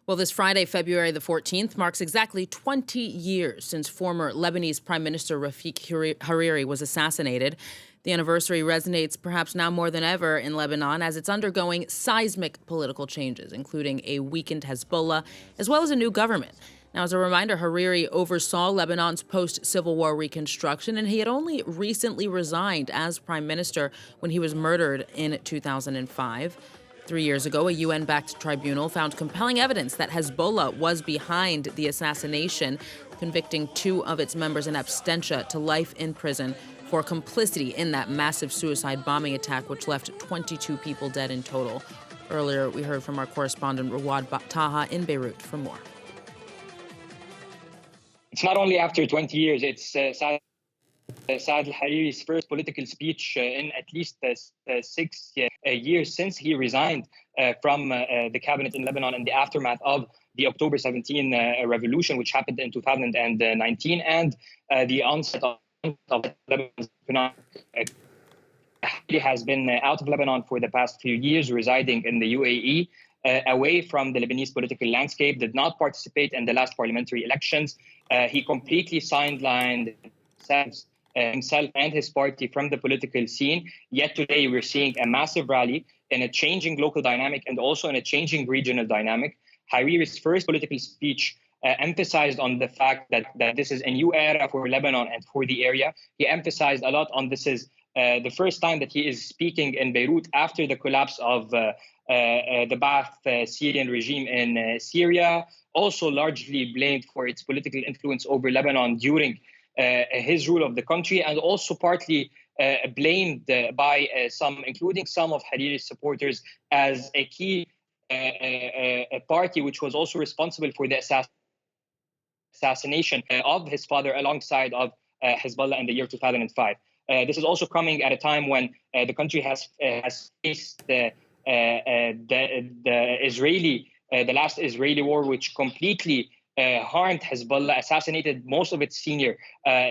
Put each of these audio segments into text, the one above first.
Well, this Friday, February the 14th, marks exactly 20 years since former Lebanese Prime Minister Rafic Hariri was assassinated. The anniversary resonates perhaps now more than ever in Lebanon as it's undergoing seismic political changes, including a weakened Hezbollah, as well as a new government. Now, as a reminder, Hariri oversaw Lebanon's post-Civil War reconstruction, and he had only recently resigned as prime minister when he was murdered in 2005. 3 years ago, a UN-backed tribunal found compelling evidence that Hezbollah was behind the assassination, convicting 2 of its members in absentia to life in prison for complicity in that massive suicide bombing attack, which left 22 people dead in total. Earlier, we heard from our correspondent Rwad Taha in Beirut for more. It's not only after 20 years, it's Saad al-Hariri's first political speech in at least 6 years since he resigned from the cabinet in Lebanon in the aftermath of the October 17 revolution, which happened in 2019, and the onset of Lebanon's economic. He has been out of Lebanon for the past few years, residing in the UAE, away from the Lebanese political landscape, did not participate in the last parliamentary elections. He completely sidelined himself and his party from the political scene. Yet today we're seeing a massive rally in a changing local dynamic and also in a changing regional dynamic. Hariri's first political speech emphasized on the fact that this is a new era for Lebanon and for the area. He emphasized a lot on this is the first time that he is speaking in Beirut after the collapse of the Ba'ath Syrian regime in Syria, also largely blamed for its political influence over Lebanon during his rule of the country, and also partly blamed by some, including some of Hariri's supporters, as a key a party which was also responsible for the assassination of his father alongside of Hezbollah in the year 2005. This is also coming at a time when the country has faced the last Israeli war, which completely harmed Hezbollah, assassinated most of its senior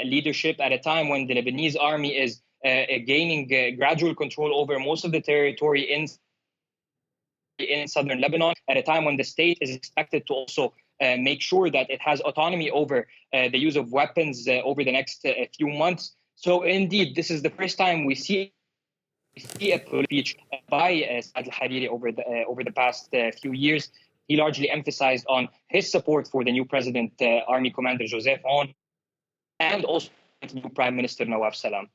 leadership at a time when the Lebanese army is gaining gradual control over most of the territory in southern Lebanon, at a time when the state is expected to also make sure that it has autonomy over the use of weapons over the next few months. So indeed, this is the first time we see a speech by Saad al-Hariri over the past few years. He largely emphasized on his support for the new president, Army Commander Joseph Aoun, and also the new Prime Minister Nawaf Salam.